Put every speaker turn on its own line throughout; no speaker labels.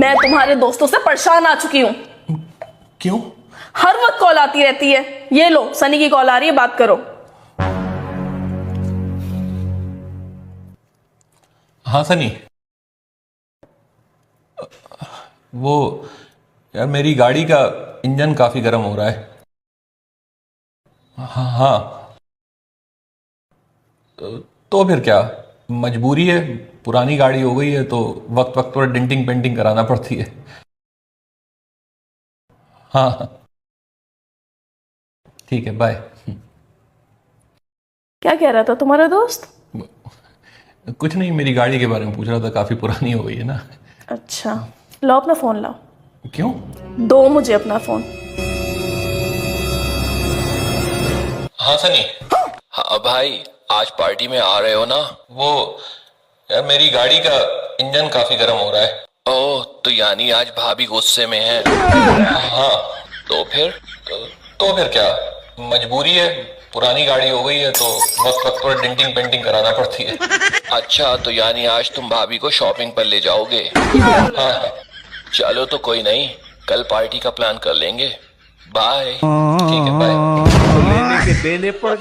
मैं तुम्हारे दोस्तों से परेशान आ चुकी हूँ।
क्यों?
हर वक्त कॉल आती रहती है। ये लो, सनी की कॉल आ रही है, बात करो।
हाँ सनी, वो यार मेरी गाड़ी का इंजन काफी गर्म हो रहा है। हाँ हाँ, तो फिर क्या, मजबूरी है, पुरानी गाड़ी हो गई है तो वक्त वक्त पर डेंटिंग पेंटिंग कराना पड़ती है। हाँ ठीक है, बाय।
क्या कह रहा था तुम्हारा दोस्त?
कुछ नहीं, मेरी गाड़ी के बारे में पूछ रहा था, काफी पुरानी हो गई है ना।
अच्छा, लो अपना फोन लाओ।
क्यों?
दो मुझे अपना फोन।
हाँ सनी। हाँ भाई, आज पार्टी में आ रहे हो ना? वो यार मेरी गाड़ी का इंजन काफी गर्म हो रहा है। ओह, तो यानी आज भाभी गुस्से में है। हाँ, तो फिर क्या, मजबूरी है, पुरानी गाड़ी हो गई है तो वक्त वक्त पर डेंटिंग पेंटिंग कराना पड़ती है। अच्छा, तो यानी आज तुम भाभी को शॉपिंग पर ले जाओगे? हाँ, चलो तो कोई नहीं, कल पार्टी का प्लान कर लेंगे। बाय। ठीक है, बाय।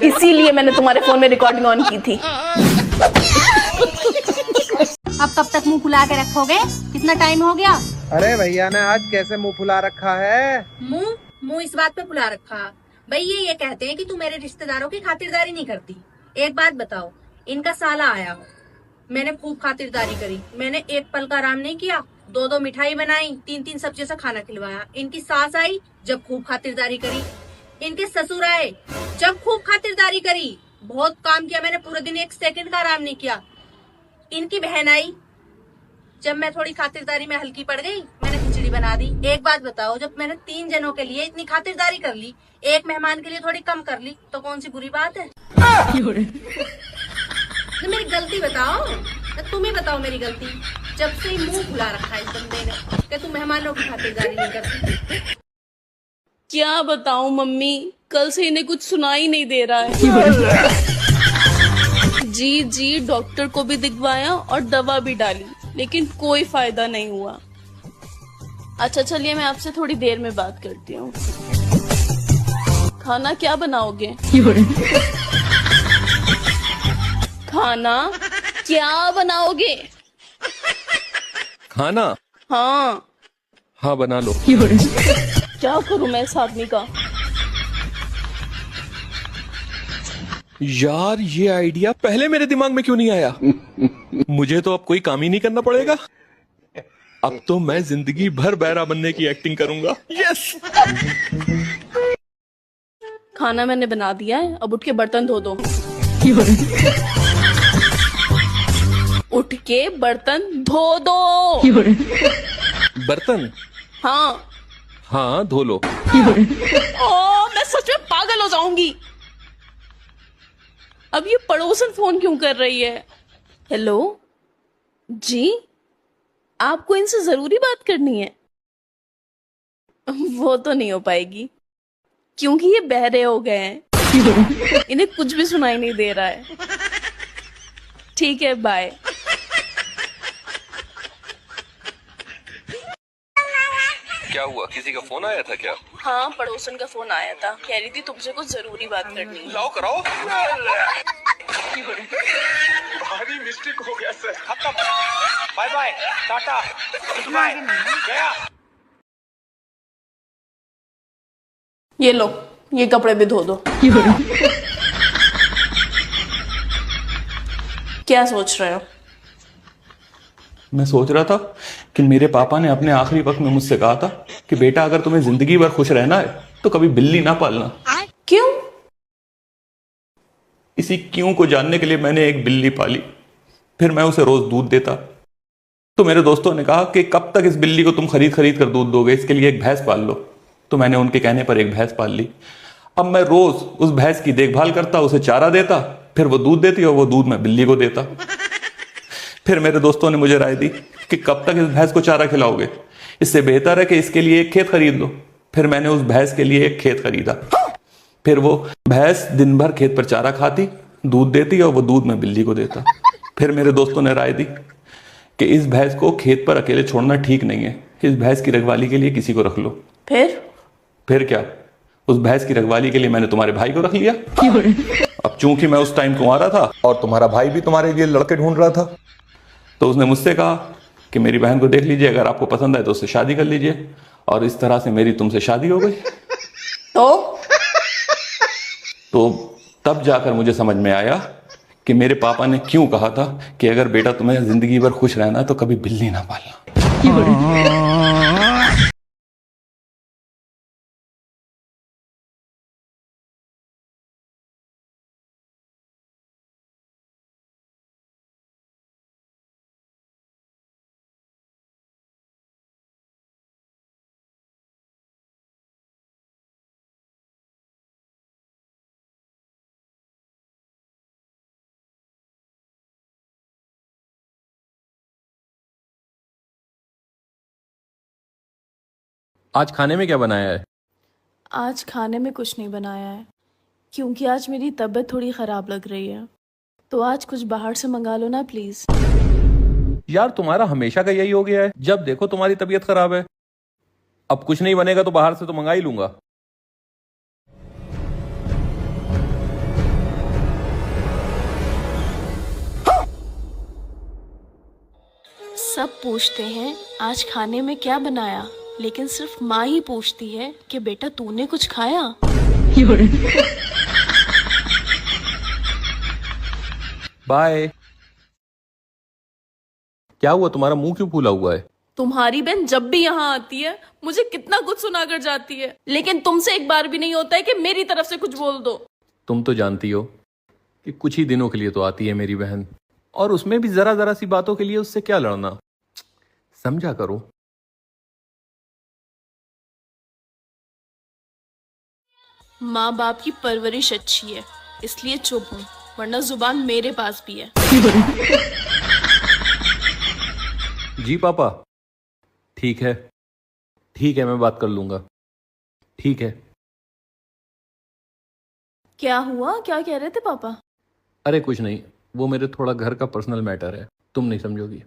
इसीलिए मैंने तुम्हारे फोन में रिकॉर्डिंग ऑन की थी।
अब कब तक मुंह फुला के रखोगे? कितना टाइम हो गया?
अरे भैया ने आज कैसे मुंह फुला रखा है?
मुंह इस बात पे फुला रखा भाई, ये कहते हैं कि तू मेरे रिश्तेदारों की खातिरदारी नहीं करती। एक बात बताओ, इनका साला आया हो, मैंने खूब खातिरदारी करी, मैंने एक पल का आराम नहीं किया, दो दो मिठाई बनाई, तीन तीन सब्जियों से खाना खिलवाया। इनकी सास आई जब खूब खातिरदारी करी, इनके ससुर आए जब खूब खातिरदारी करी, बहुत काम किया मैंने, पूरे दिन एक सेकंड का आराम नहीं किया। इनकी बहन आई जब मैं थोड़ी खातिरदारी में हल्की पड़ गई, मैंने खिचड़ी बना दी। एक बात बताओ, जब मैंने 3 जनों के लिए इतनी खातिरदारी कर ली, एक मेहमान के लिए थोड़ी कम कर ली, तो कौन सी बुरी बात है? तो मेरी गलती बताओ, तुम ही बताओ मेरी गलती। जब से ही मुंह फुला रखा है इस बंदे ने कि तुम मेहमानों की खातिरदारी नहीं करती।
क्या बताऊं मम्मी, कल से इन्हें कुछ सुनाई नहीं दे रहा है। जी, डॉक्टर को भी दिखवाया और दवा भी डाली, लेकिन कोई फायदा नहीं हुआ। अच्छा चलिए, मैं आपसे थोड़ी देर में बात करती हूँ। खाना क्या बनाओगे? खाना क्या बनाओगे?
खाना?
हाँ।
हाँ, बना लो।
क्या करूं मैं इस आदमी का?
यार, ये आइडिया पहले मेरे दिमाग में क्यों नहीं आया? मुझे तो अब कोई काम ही नहीं करना पड़ेगा। अब तो मैं जिंदगी भर बहरा बनने की एक्टिंग करूंगा। यस।
खाना मैंने बना दिया है, अब उठ के बर्तन धो दो। उठ के बर्तन धो दो।
बर्तन?
हाँ
हाँ, धो लो।
ओ, मैं सच में पागल हो जाऊंगी। अब ये पड़ोसन फोन क्यों कर रही है? हेलो जी, आपको इनसे जरूरी बात करनी है? वो तो नहीं हो पाएगी, क्योंकि ये बहरे हो गए हैं। इन्हें कुछ भी सुनाई नहीं दे रहा है। ठीक है, बाय।
क्या हुआ, किसी का फोन आया था क्या?
हाँ, पड़ोसन का फोन आया था, कह रही थी तुमसे कुछ जरूरी बात करनी है।
लाओ कराओ।
भारी मिस्टेक हो गया सर। खत्म। बाय बाय, टाटा, बाय, गया।
ये लो, ये कपड़े भी धो दो। क्या सोच रहे हो?
मैं सोच रहा था कि मेरे पापा ने अपने आखिरी वक्त में मुझसे कहा था कि बेटा, अगर तुम्हें जिंदगी भर खुश रहना है तो कभी बिल्ली ना पालना।
क्यों?
इसी क्यों को जानने के लिए मैंने एक बिल्ली पाली। फिर मैं उसे रोज दूध देता, तो मेरे दोस्तों ने कहा कि कब तक इस बिल्ली को तुम खरीद खरीद कर दूध दोगे, इसके लिए एक भैंस पाल लो। तो मैंने उनके कहने पर एक भैंस पाल ली। अब मैं रोज उस भैंस की देखभाल करता, उसे चारा देता, फिर वो दूध देती और वो दूध मैं बिल्ली को देता। फिर मेरे दोस्तों ने मुझे राय दी कि कब तक इस भैंस को चारा खिलाओगे, इससे बेहतर है कि इसके लिए एक खेत खरीद लो। फिर मैंने उस भैंस के लिए एक खेत खरीदा। फिर वो भैंस दिन भर खेत पर चारा खाती, दूध देती और वो दूध मैं बिल्ली को देता। फिर मेरे दोस्तों ने राय दी कि इस भैंस को खेत पर अकेले छोड़ना ठीक नहीं है, कि इस भैंस की रखवाली के लिए किसी को रख लो। फिर क्या, उस भैंस की रखवाली के लिए मैंने तुम्हारे भाई को रख लिया। अब चूंकि मैं उस टाइम कुंवारा था और तुम्हारा भाई भी तुम्हारे लिए लड़के ढूंढ रहा था, तो उसने मुझसे कहा कि मेरी बहन को देख लीजिए, अगर आपको पसंद आए तो उससे शादी कर लीजिए। और इस तरह से मेरी तुमसे शादी हो गई। तो तब जाकर मुझे समझ में आया कि मेरे पापा ने क्यों कहा था कि अगर बेटा तुम्हें जिंदगी भर खुश रहना है तो कभी बिल्ली ना पालना।
आज खाने में क्या बनाया है?
आज खाने में कुछ नहीं बनाया है, क्योंकि आज मेरी तबीयत थोड़ी ख़राब लग रही है। तो आज कुछ बाहर से मंगा लो ना प्लीज़।
यार तुम्हारा हमेशा का यही हो गया है, जब देखो तुम्हारी तबीयत खराब है। अब कुछ नहीं बनेगा तो बाहर से तो मंगा ही लूंगा।
सब पूछते हैं आज खाने में क्या बनाया, लेकिन सिर्फ माँ ही पूछती है कि बेटा तूने कुछ खाया।
बाय। क्या हुआ, तुम्हारा मुंह क्यों फूला हुआ है?
तुम्हारी बहन जब भी यहाँ आती है मुझे कितना कुछ सुना कर जाती है, लेकिन तुमसे एक बार भी नहीं होता है कि मेरी तरफ से कुछ बोल दो।
तुम तो जानती हो कि कुछ ही दिनों के लिए तो आती है मेरी बहन, और उसमें भी जरा जरा सी बातों के लिए उससे क्या लड़ना, समझा करो।
माँ बाप की परवरिश अच्छी है इसलिए चुप हूँ, वरना जुबान मेरे पास भी है।
जी पापा, ठीक है मैं बात कर लूंगा। ठीक है।
क्या हुआ, क्या कह रहे थे पापा?
अरे कुछ नहीं, वो मेरे थोड़ा घर का पर्सनल मैटर है, तुम नहीं समझोगी।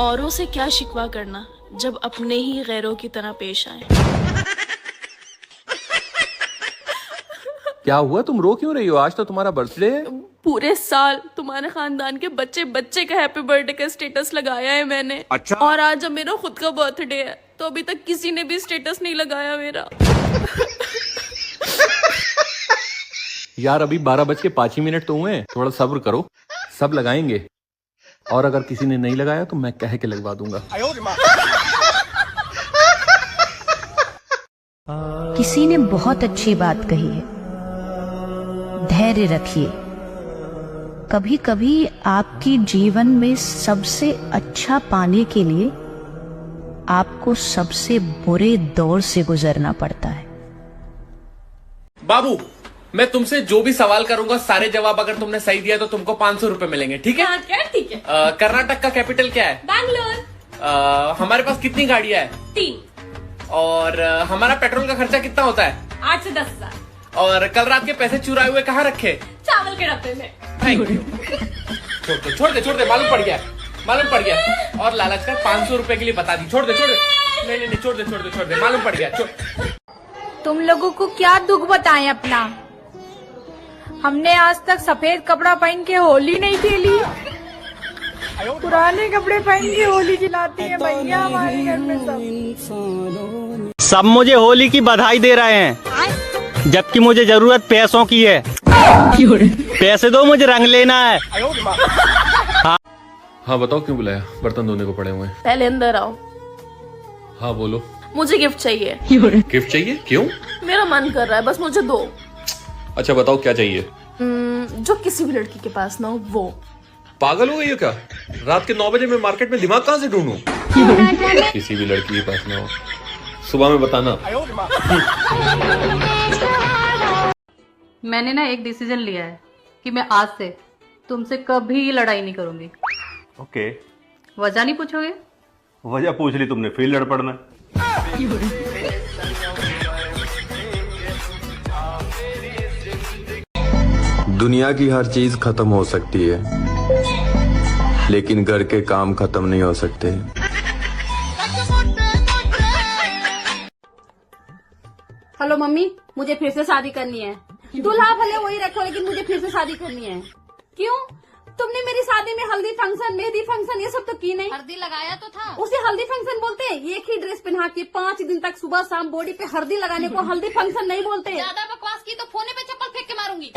औरों से क्या शिकवा करना जब अपने ही गैरों की तरह पेश आए।
क्या हुआ, तुम रो क्यों रही हो? आज तो तुम्हारा बर्थडे है।
पूरे साल तुम्हारे खानदान के बच्चे बच्चे का हैप्पी बर्थडे का स्टेटस लगाया है मैंने।
अच्छा।
और आज जब मेरा खुद का बर्थडे है तो अभी तक किसी ने भी स्टेटस नहीं लगाया मेरा।
यार अभी 12:05 तो हुए, थोड़ा सब्र करो, सब लगाएंगे। और अगर किसी ने नहीं लगाया तो मैं कह के लगवा दूंगा।
किसी ने बहुत अच्छी बात कही है, धैर्य रखिए। कभी कभी आपकी जीवन में सबसे अच्छा पाने के लिए आपको सबसे बुरे दौर से गुजरना पड़ता है।
बाबू, मैं तुमसे जो भी सवाल करूंगा सारे जवाब अगर तुमने सही दिया तो तुमको 500 रुपए मिलेंगे, ठीक है?
क्या ठीक है?
कर्नाटक का कैपिटल क्या है?
बैंगलोर।
हमारे पास कितनी गाड़ियां है?
3।
और हमारा पेट्रोल का खर्चा कितना होता है?
8 से 10 हजार।
और कल रात के पैसे चुराए हुए कहाँ रखे?
चावल के डब्बे में।
Thank you. छोड़ दे, मालूम पड़ गया। और लालच कर 500 रुपए के लिए बता दी। छोड़ दे। नहीं, छोड़ दे, मालूम पड़ गया।
तुम लोगों को क्या दुख बताएं अपना। हमने आज तक सफेद कपड़ा पहन के होली नहीं खेली, पुराने कपड़े पहन के होली खिलाती है भैया हमारे घर में
सब मुझे होली की बधाई दे रहे हैं, जबकि मुझे जरूरत पैसों की है। पैसे दो, मुझे रंग लेना है।
हाँ बताओ, क्यों बुलाया? बर्तन धोने को पड़े हुए हैं।
पहले अंदर आओ।
हाँ बोलो।
मुझे गिफ्ट चाहिए।
गिफ्ट चाहिए? क्यों?
मेरा मन कर रहा है, बस मुझे दो।
अच्छा बताओ क्या चाहिए?
जो किसी भी लड़की के पास ना हो वो।
पागल हो गई हो क्या? रात के 9 बजे मैं मार्केट में दिमाग कहाँ से ढूंढूं? किसी भी लड़की के पास ना हो, सुबह में बताना।
मैंने ना एक डिसीजन लिया है कि मैं आज से तुमसे कभी लड़ाई नहीं करूंगी।
ओके।
वजह नहीं पूछोगे?
वजह पूछ ली तुमने, फिर लड़ पड़ना।
दुनिया की हर चीज खत्म हो सकती है, लेकिन घर के काम खत्म नहीं हो सकते।
हेलो मम्मी, मुझे फिर से शादी करनी है। दूल्हा भले वही रखो, लेकिन मुझे फिर से शादी करनी है। क्यों? तुमने मेरी शादी में हल्दी फंक्शन, मेहंदी फंक्शन ये सब तो की नहीं।
हल्दी लगाया तो था।
उसे हल्दी फंक्शन बोलते हैं? एक ही ड्रेस पहना के 5 दिन तक सुबह शाम बॉडी पे हल्दी लगाने को हल्दी फंक्शन नहीं बोलते।
ज्यादा बकवास की तो फोने पे चप्पल फेंक के मारूंगी।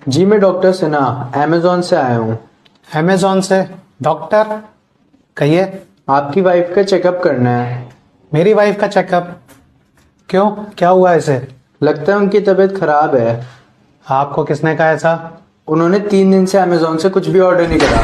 जी मैं डॉक्टर सिन्हा अमेज़न से आया हूँ।
अमेज़न से? डॉक्टर कहिए।
आपकी वाइफ का चेकअप करना है।
मेरी वाइफ का चेकअप? क्यों, क्या हुआ इसे?
लगता है उनकी तबीयत खराब है।
आपको किसने कहा ऐसा?
उन्होंने 3 दिन से अमेज़न से कुछ भी ऑर्डर नहीं करा।